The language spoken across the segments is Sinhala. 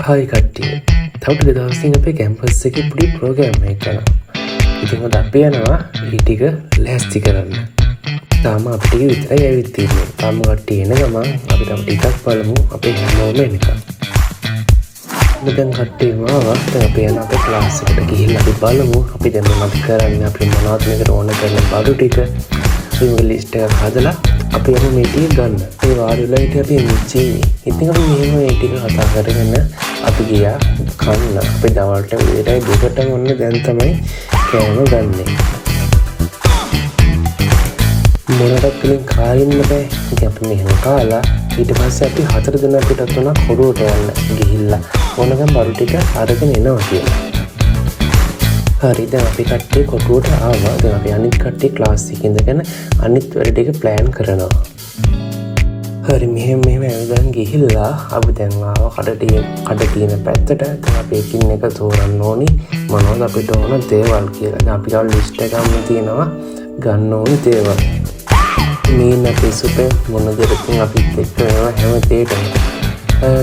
හායි කට්ටිය. තව ටික දවසින් අපේ කැම්පස් එකේ පොඩි ප්‍රෝග්‍රෑම් එකක් කරනවා. ඉතින් ඔද අපි යනවා ඒ ටික ලෑස්ති කරන්න. තාම අපි ටික විතරයි ඇවිත් තියෙන්නේ. තාම කට්ටිය එන ගමන් අපි තව ටිකක් බලමු අපේ හැමෝම එනකම්. දැන් කට්ටිය ආවා. දැන් අපි යන අපේ ක්ලාස් එකට ගිහිල්ලා අපි බලමු අපි දැන් මොනවද කරන්නේ අපි මොනවද මේකට ඕන කරන බඩු ටික අපි ලිස්ට් එකක් හදලා අපි යමු මේ ටික ගන්න. ඒ වාරිලා හිටිය අපි මිච්චි. ඉතින් අපි මෙහෙම මේ ටික කතා කරගෙන අපි ගියා කන්න. අපි දවල්ට උදේටයි දෙකටම ඔන්න දැන් තමයි කෑම ගන්නෙ. මොනකට කලින් කායින්න බෑ. ඉතින් අපි මෙහෙම කාලා ඊට පස්සේ අපි 4 දෙනා පිටත් වුණා කොරුවට යන්න ගිහිල්ලා ඕනනම් බඩු ටික අරගෙන එනවා කියලා. හරි දැන් අපි කට්ටිය කොටුවට ආවා. දැන් අපි අනිත් කට්ටිය ක්ලාස් එකේ ඉඳගෙන අනිත් වැඩ ටික ප්ලෑන් කරනවා. හරි මෙහෙම ඇවිදන් ගිහිල්ලා අපි දැන් ආවා කඩ තියෙන පැත්තට. දැන් අපි එකින් එක තෝරන්න ඕනි මොනවද අපිට ඕන දේවල් කියලා. දැන් අපි ගාව ලිස්ට් එකක්ම තියෙනවා ගන්න ඕනි දේවල්. මේ නැති සුපේ මොන දෙයකින් අපිත් එක්ක යනවා හැම දෙයකම.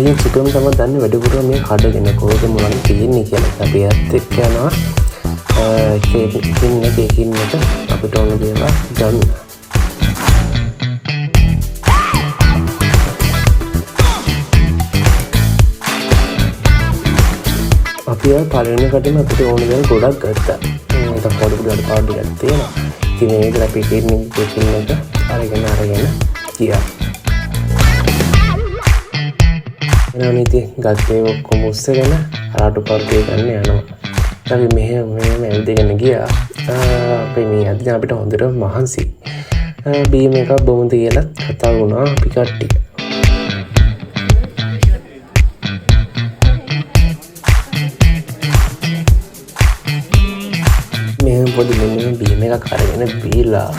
ඉතින් සුපේම තමයි දන්නේ වැඩිපුර මේ කඩගෙන කොහෙද මොනවද තියෙන්නේ කියලා. අපි ඇත්ත එක්ක යනවා. එකින් එක අපිට ඕන දේවල් ගන්න. අපි පළවෙනි කටම අපිට ඕන දේවල් ගොඩක් ගත්තා. ඒක පොඩි පාඩු ටිකක් තියෙනවා. ඉතින් මේක අපි එකින් එක අරගෙන ගියා. එනවා ඉතින් ගත්තේ ඔක්කොම උස්සගෙන අරටු පාර්කේ ගන්න යනවා. අපි මෙහෙම ඇවිදගෙන ගියා. අපි මේ අද අපිට හොඳට මහන්සි. බීම් එකක් බොමුද කියලා කතා වුණා අපි කට්ටිය. මෙහෙම පොඩි මෙන්න බීම් එකක් අරගෙන බීලා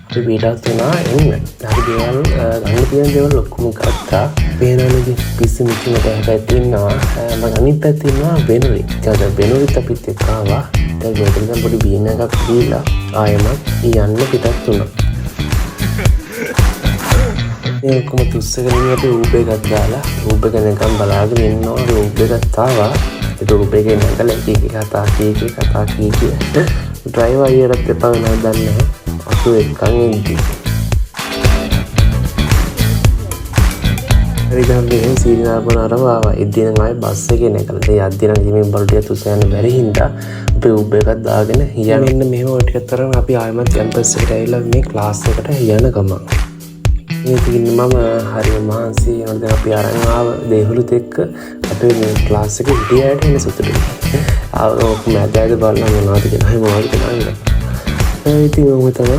අපි බීටත් වුණා එන්න. අපි දේවල් ගන්න තියෙන දේවල් ඔක්කොම ගත්තා. වෙනවනේ පිස්සු මිච්චිමට හැබැයි ඉන්නවා. මම අනිත් පැත්තේ ඉන්නවා වෙනුරි. ඊට වෙනුරිත් අපිත් එක්ක ආවා. දැන් ගොඩක් පොඩි බීම් එකක් දීලා ආයෙමත් යන්න පිටත් වුණා. මේ ඔක්කොම තුස්සගෙන අපි ඌබ් එකක් දාලා ඌබ් එක නිකන් බලාගෙන ඉන්නවා. ඌබ් එකත් ආවා. ඒක ඌබ් එකේ නැගලා කී කතා ඩ්‍රයිවර් අයියරත් එපා වෙනවද දන්නේ නැහැ. අපි එක්කන් ඉඳි. හරිදම් මේ සීනාපන අරවා ඉදින ආයේ බස් එකේ නැගලා. ඒ අද්දින ගිහින් බලටිය තුස යන බැරි හින්දා අපි ඌබ් එකක් දාගෙන යන්න. මෙන්න මෙහෙම ඔය ටිකක් තරම් අපි ආයෙමත් කැම්පස් එකට ඇවිල්ලා මේ ක්ලාස් එකට යන ගමන්. ඉතින් මම හරිය මහන්සි වෙනවා. අපි අරන් ආව දේහලුත් එක්ක අපේ මේ ක්ලාස් එකේ හිටියට එන සතුටුයි. ආවොත් මැදද බලන්න මොනවද කියලා. ඉතින් ඔහොම තමයි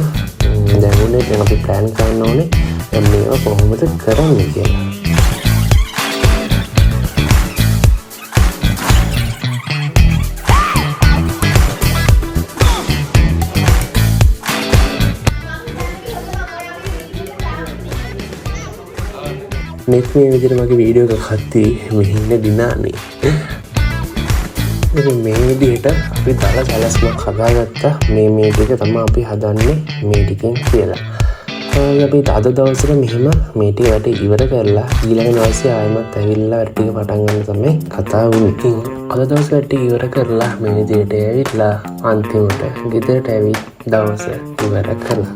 දැන් උනේ. දැන් අපි ප්ලෑන් කරන්න ඕනේ දැන් මේවා කොහොමද කරන්නේ කියලා. නෙත් මේ විදිහට මගේ වීඩියෝ එකක් හද්දී මෙහින්න දිනානේ. මේ විදිහට අපි දාලා සැලැස්මක් හදාගත්තා. මේ ටික තමයි අපි හදන්නේ මේ ටිකෙන් කියලා. අපි අද දවසට මෙහෙම මේ ටික වැඩ ඉවර කරලා ඊළඟ දවසේ ආයෙමත් ඇවිල්ලා වැඩ ටික පටන් ගන්න තමයි කතා වුනේ. අද දවසේ වැඩ ටික ඉවර කරලා මේ විදිහට ඇවිල්ලා අන්තිමට ගෙදරට ඇවිත් දවස ඉවර කළා.